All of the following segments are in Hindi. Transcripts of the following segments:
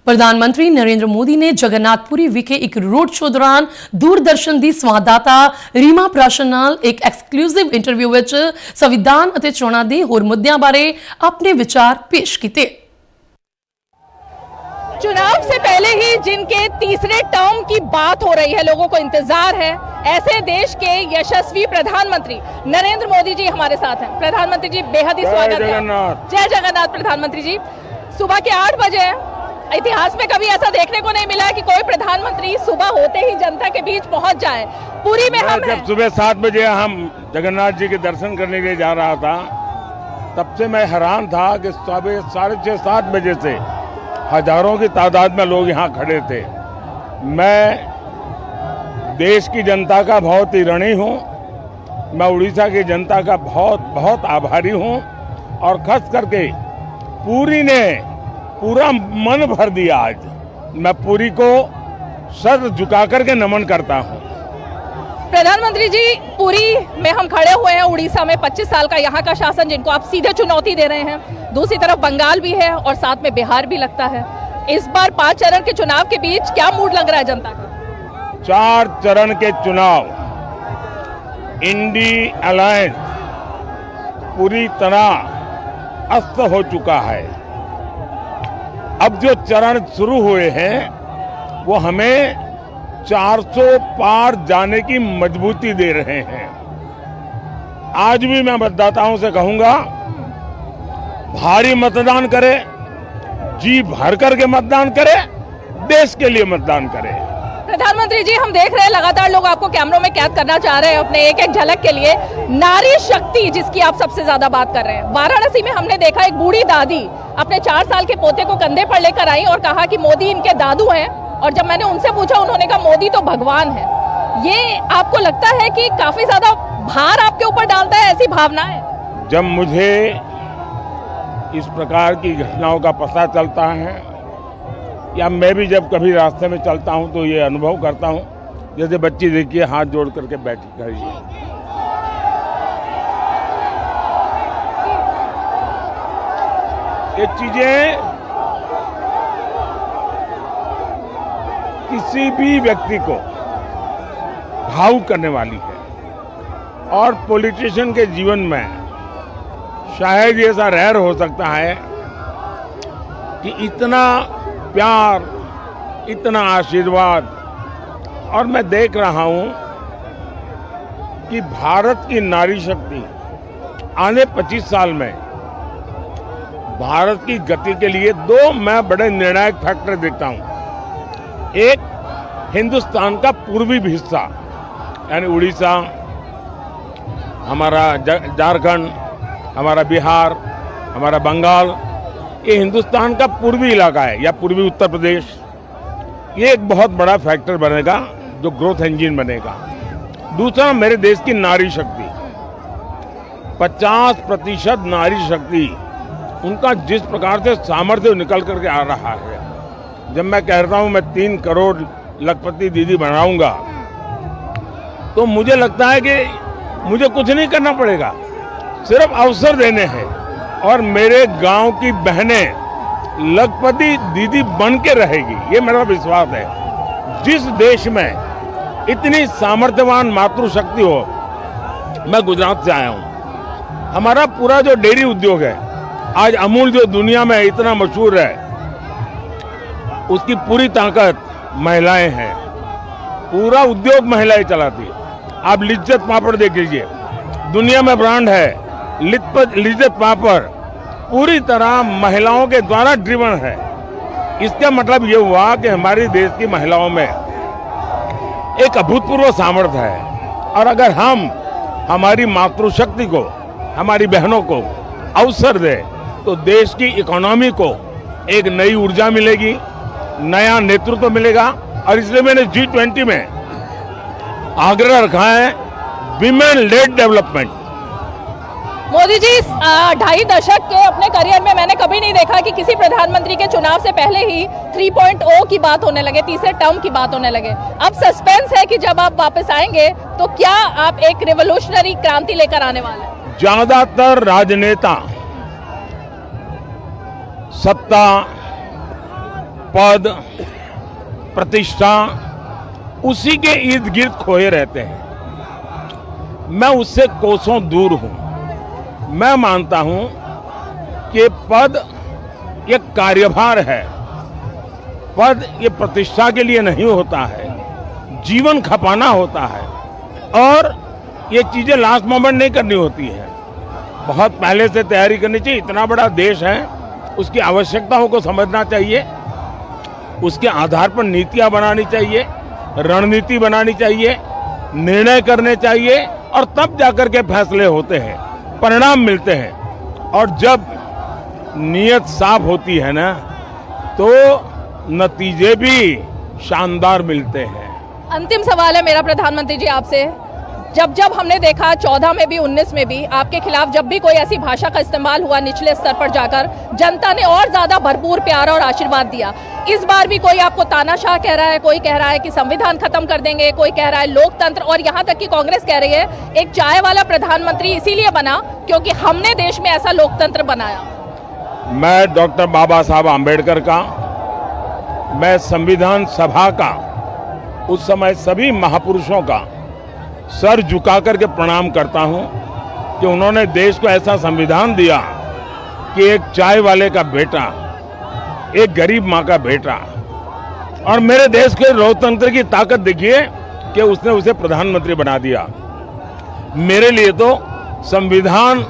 ਪ੍ਰਧਾਨ ਮੰਤਰੀ ਨਰਿੰਦਰ ਮੋਦੀ ਨੇ ਜਗਨਨਾਥਪੁਰੀ ਵਿਖੇ ਇੱਕ ਰੋਡ ਸ਼ੋਅ ਦੌਰਾਨ ਦੂਰਦਰਸ਼ਨ ਦੀ ਸੰਵਾਦਦਾਤਾ ਰੀਮਾ ਪ੍ਰਾਸ਼ਨ ਨਾਲ ਇੱਕ ਐਕਸਕਲੂਸਿਵ ਇੰਟਰਵਿਊ ਵਿੱਚ ਸੰਵਿਧਾਨ ਅਤੇ ਚੋਣਾਂ ਦੇ ਹੋਰ ਮੁੱਦਿਆਂ ਬਾਰੇ ਆਪਣੇ ਵਿਚਾਰ ਪੇਸ਼ ਕੀਤੇ। चुनाव से पहले ही जिनके तीसरे टर्म की बात हो रही है, लोगों को इंतजार है, ऐसे देश के यशस्वी प्रधानमंत्री नरेंद्र मोदी जी हमारे साथ हैं। प्रधानमंत्री जी बेहद ही स्वागत है। जय जगन्नाथ। प्रधानमंत्री जी सुबह के 8 बजे हैं। इतिहास में कभी ऐसा देखने को नहीं मिला है कि कोई प्रधानमंत्री सुबह होते ही जनता के बीच पहुंच जाए। पूरी में हम जब सुबह 7 बजे हम जगन्नाथ जी के दर्शन करने के लिए जा रहा था, तब से मैं हैरान था कि 6:30-7 बजे से हजारों की तादाद में लोग यहाँ खड़े थे। मैं देश की जनता का बहुत ही ऋणी हूँ। मैं उड़ीसा की जनता का बहुत बहुत आभारी हूँ और खास करके पूरी ने पूरा मन भर दिया। आज मैं पूरी को सर झुका करके नमन करता हूँ। प्रधानमंत्री जी, पुरी में हम खड़े हुए हैं। उड़ीसा में 25 साल का यहाँ का शासन जिनको आप सीधे चुनौती दे रहे हैं, दूसरी तरफ बंगाल भी है और साथ में बिहार भी लगता है। इस बार 5 चरण के चुनाव के बीच क्या मूड लग रहा है जनता का? 4 चरण के चुनाव, इंडी अलायंस पूरी तरह अस्त हो चुका है। अब जो चरण शुरू हुए हैं वो हमें 400 पार जाने की मजबूती दे रहे हैं। आज भी मैं मतदाताओं से कहूंगा, भारी मतदान करें, जी भर करके मतदान करें, देश के लिए मतदान करें। प्रधानमंत्री जी, हम देख रहे हैं लगातार लोग आपको कैमरों में कैद करना चाह रहे हैं अपने एक एक झलक के लिए। नारी शक्ति जिसकी आप सबसे ज्यादा बात कर रहे हैं, वाराणसी में हमने देखा एक बूढ़ी दादी अपने 4 साल के पोते को कंधे पर लेकर आई और कहा कि मोदी इनके दादू हैं। और जब मैंने उनसे पूछा, उन्होंने कहा मोदी तो भगवान है। ये आपको लगता है कि काफी ज्यादा भार आपके ऊपर डालता है, ऐसी भावना है? जब मुझे इस प्रकार की घटनाओं का पता चलता है या मैं भी जब कभी रास्ते में चलता हूं तो ये अनुभव करता हूं, जैसे बच्ची देखिए हाथ जोड़ करके बैठी खड़ी है। ये चीजें किसी भी व्यक्ति को भावुक करने वाली है और पॉलिटिशियन के जीवन में शायद ये ऐसा रेयर हो सकता है कि इतना प्यार, इतना आशीर्वाद। और मैं देख रहा हूं कि भारत की नारी शक्ति आने 25 साल में भारत की गति के लिए 2 मैं बड़े निर्णायक फैक्टर देखता हूं। एक, हिंदुस्तान का पूर्वी हिस्सा यानी उड़ीसा, हमारा झारखंड, हमारा बिहार, हमारा बंगाल, ये हिंदुस्तान का पूर्वी इलाका है, या पूर्वी उत्तर प्रदेश। ये एक बहुत बड़ा फैक्टर बनेगा जो ग्रोथ इंजन बनेगा। दूसरा, मेरे देश की नारी शक्ति, 50% नारी शक्ति, उनका जिस प्रकार से सामर्थ्य निकल करके आ रहा है। जब मैं कहता हूं मैं 3 करोड़ लखपति दीदी बनाऊंगा, तो मुझे लगता है कि मुझे कुछ नहीं करना पड़ेगा, सिर्फ अवसर देने हैं और मेरे गांव की बहनें लखपति दीदी बन के रहेगी, ये मेरा विश्वास है। जिस देश में इतनी सामर्थ्यवान मातृशक्ति हो, मैं गुजरात से आया हूं, हमारा पूरा जो डेयरी उद्योग है, आज अमूल जो दुनिया में इतना मशहूर है, उसकी पूरी ताकत महिलाएं हैं, पूरा उद्योग महिलाएं चलाती है। आप लिज्जत पापड़ देख लीजिए, दुनिया में ब्रांड है लिज्जत पापड़, पूरी तरह महिलाओं के द्वारा ड्रिवन है। इसका मतलब ये हुआ कि हमारे देश की महिलाओं में एक अभूतपूर्व सामर्थ्य है। और अगर हम हमारी मातृशक्ति को, हमारी बहनों को अवसर दें, तो देश की इकोनॉमी को एक नई ऊर्जा मिलेगी, नया नेतृत्व मिलेगा। और इसलिए मैंने G20 में आग्रह रखा है, women lead development. Modi ji, 2.5 दशक के अपने करियर में मैंने कभी नहीं देखा कि किसी प्रधानमंत्री के चुनाव से पहले ही 3.0 की बात होने लगे, तीसरे टर्म की बात होने लगे। अब सस्पेंस है कि जब आप वापस आएंगे तो क्या आप एक रिवोल्यूशनरी क्रांति लेकर आने वाले हैं? ज्यादातर राजनेता सत्ता, पद, प्रतिष्ठा उसी के इर्द गिर्द खोए रहते हैं। मैं उससे कोसों दूर हूं। मैं मानता हूं कि पद एक कार्यभार है। पद ये प्रतिष्ठा के लिए नहीं होता है, जीवन खपाना होता है और ये चीजें लास्ट मोमेंट नहीं करनी होती है। बहुत पहले से तैयारी करनी चाहिए। इतना बड़ा देश है, उसकी आवश्यकताओं को समझना चाहिए, उसके आधार पर नीतियां बनानी चाहिए, रणनीति बनानी चाहिए, निर्णय करने चाहिए और तब जाकर के फैसले होते हैं, परिणाम मिलते हैं। और जब नीयत साफ होती है ना, तो नतीजे भी शानदार मिलते हैं। अंतिम सवाल है मेरा प्रधानमंत्री जी आपसे। जब जब हमने देखा 14 में भी 19 में भी आपके खिलाफ जब भी कोई ऐसी भाषा का इस्तेमाल हुआ निचले स्तर पर जाकर, जनता ने और ज्यादा भरपूर प्यार और आशीर्वाद दिया। इस बार भी कोई आपको तानाशाह कह रहा है, कोई कह रहा है कि संविधान खत्म कर देंगे, कोई कह रहा है लोकतंत्र, और यहाँ तक कि कांग्रेस कह रही है एक चाय वाला प्रधानमंत्री इसीलिए बना क्योंकि हमने देश में ऐसा लोकतंत्र बनाया। मैं डॉक्टर बाबा साहब आम्बेडकर का, मैं संविधान सभा का, उस समय सभी महापुरुषों का सर झुका करके प्रणाम करता हूं कि उन्होंने देश को ऐसा संविधान दिया कि एक चाय वाले का बेटा, एक गरीब मां का बेटा, और मेरे देश के लोकतंत्र की ताकत देखिए कि उसने उसे प्रधानमंत्री बना दिया। मेरे लिए तो संविधान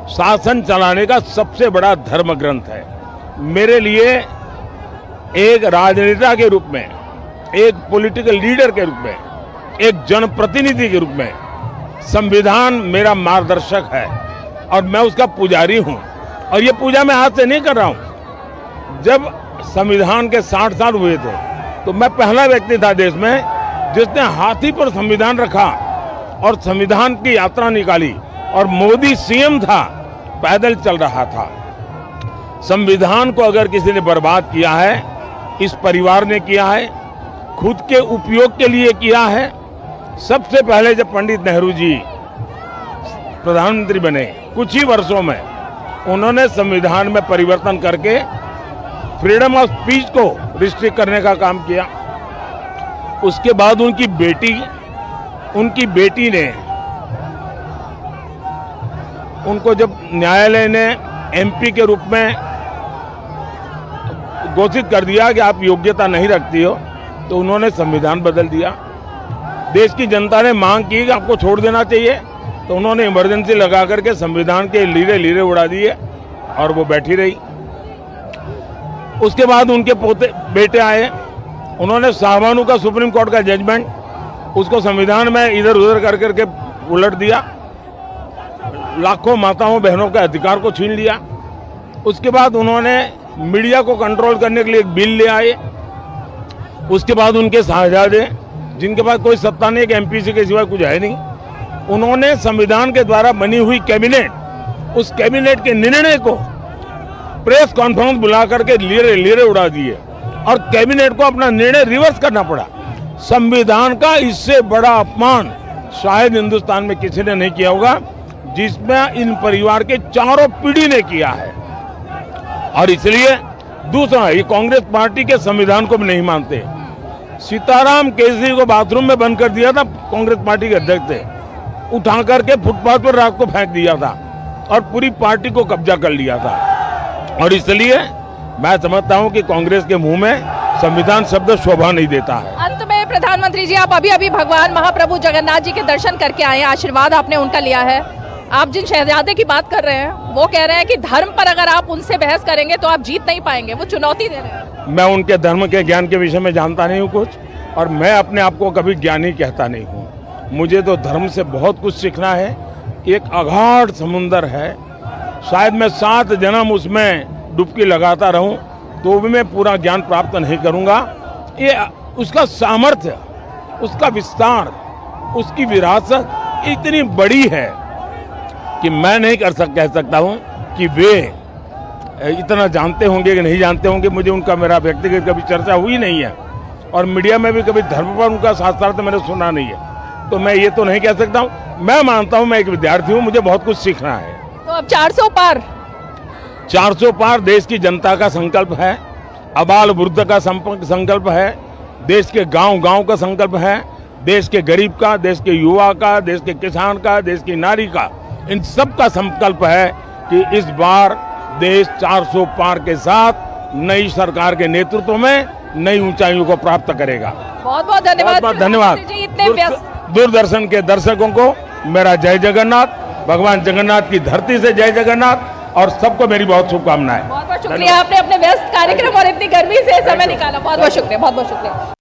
शासन चलाने का सबसे बड़ा धर्म ग्रंथ है। मेरे लिए एक राजनेता के रूप में, एक पॉलिटिकल लीडर के रूप में, एक जनप्रतिनिधि के रूप में संविधान मेरा मार्गदर्शक है और मैं उसका पुजारी हूं। और ये पूजा मैं आज से नहीं कर रहा हूं। जब संविधान के 60 साल हुए थे तो मैं पहला व्यक्ति था देश में जिसने हाथी पर संविधान रखा और संविधान की यात्रा निकाली, और मोदी सीएम था, पैदल चल रहा था। संविधान को अगर किसी ने बर्बाद किया है, इस परिवार ने किया है, खुद के उपयोग के लिए किया है। सबसे पहले जब पंडित नेहरू जी प्रधानमंत्री बने, कुछ ही वर्षों में उन्होंने संविधान में परिवर्तन करके फ्रीडम ऑफ स्पीच को रिस्ट्रिक्ट करने का काम किया। उसके बाद उनकी बेटी ने उनको जब न्यायालय ने एमपी के रूप में घोषित कर दिया कि आप योग्यता नहीं रखती हो, तो उन्होंने संविधान बदल दिया। देश की जनता ने मांग की कि आपको छोड़ देना चाहिए, तो उन्होंने इमरजेंसी लगा करके संविधान के लीरे लीरे उड़ा दिए और वो बैठी रही। उसके बाद उनके बेटे आए, उन्होंने शाहबानू का सुप्रीम कोर्ट का जजमेंट, उसको संविधान में इधर उधर कर करके उलट दिया, लाखों माताओं बहनों के अधिकार को छीन लिया। उसके बाद उन्होंने मीडिया को कंट्रोल करने के लिए एक बिल ले आए। उसके बाद उनके साहबजादे, जिनके पास कोई सत्ता नहीं, एमपीसी के सिवाय कुछ है नहीं, उन्होंने संविधान के द्वारा बनी हुई कैबिनेट, उस कैबिनेट के निर्णय को प्रेस कॉन्फ्रेंस बुला करके लीरे लीरे उड़ा दिए और कैबिनेट को अपना निर्णय रिवर्स करना पड़ा। संविधान का इससे बड़ा अपमान शायद हिंदुस्तान में किसी ने नहीं किया होगा, जिसमें इन परिवार के चारों पीढ़ी ने किया है। और इसलिए दूसरा, ये कांग्रेस पार्टी के संविधान को भी नहीं मानते। सीताराम केसरी को बाथरूम में बंद कर दिया था कांग्रेस पार्टी के अध्यक्ष थे, उठा करके फुटपाथ पर रात को फेंक दिया था और पूरी पार्टी को कब्जा कर लिया था। और इसलिए मैं समझता हूं कि कांग्रेस के मुंह में संविधान शब्द शोभा नहीं देता है। अंत में प्रधानमंत्री जी, आप अभी अभी भगवान महाप्रभु जगन्नाथ जी के दर्शन करके आए, आशीर्वाद आपने उनका लिया है। आप जिन शहजादे की बात कर रहे हैं, वो कह रहे हैं कि धर्म पर अगर आप उनसे बहस करेंगे तो आप जीत नहीं पाएंगे, वो चुनौती दे रहे हैं। मैं उनके धर्म के ज्ञान के विषय में जानता नहीं हूँ कुछ, और मैं अपने आप को कभी ज्ञानी कहता नहीं हूँ। मुझे तो धर्म से बहुत कुछ सीखना है। एक अगाध समुंदर है, शायद मैं 7 जन्म उसमें डुबकी लगाता रहूं तो भी मैं पूरा ज्ञान प्राप्त नहीं करूंगा। ये उसका सामर्थ्य, उसका विस्तार, उसकी विरासत इतनी बड़ी है कि मैं नहीं कह सकता हूं कि वे इतना जानते होंगे कि नहीं जानते होंगे। मुझे उनका, मेरा व्यक्तिगत कभी चर्चा हुई नहीं है और मीडिया में भी कभी धर्म पर उनका शास्त्रार्थ मैंने सुना नहीं है, तो मैं ये तो नहीं कह सकता हूँ। मैं मानता हूँ मैं एक विद्यार्थी हूँ, मुझे बहुत कुछ सीखना है। तो अब 400 पार 400 पार देश की जनता का संकल्प है आबाल वृद्ध का संकल्प है, देश के गांव-गांव का संकल्प है, देश के गरीब का, देश के युवा का, देश के किसान का, देश की नारी का, इन सब का संकल्प है कि इस बार देश 400 पार के साथ नई सरकार के नेतृत्व में नई ऊंचाइयों को प्राप्त करेगा। बहुत बहुत धन्यवाद। बहुत धन्यवाद। जी, इतने व्यस्त दूरदर्शन के दर्शकों को मेरा जय जगन्नाथ, भगवान जगन्नाथ की धरती से जय जगन्नाथ, और सबको मेरी बहुत शुभकामनाएं। बहुत बहुत शुक्रिया, आपने अपने व्यस्त कार्यक्रम और इतनी गर्मी से समय निकाला, बहुत बहुत शुक्रिया, बहुत बहुत शुक्रिया।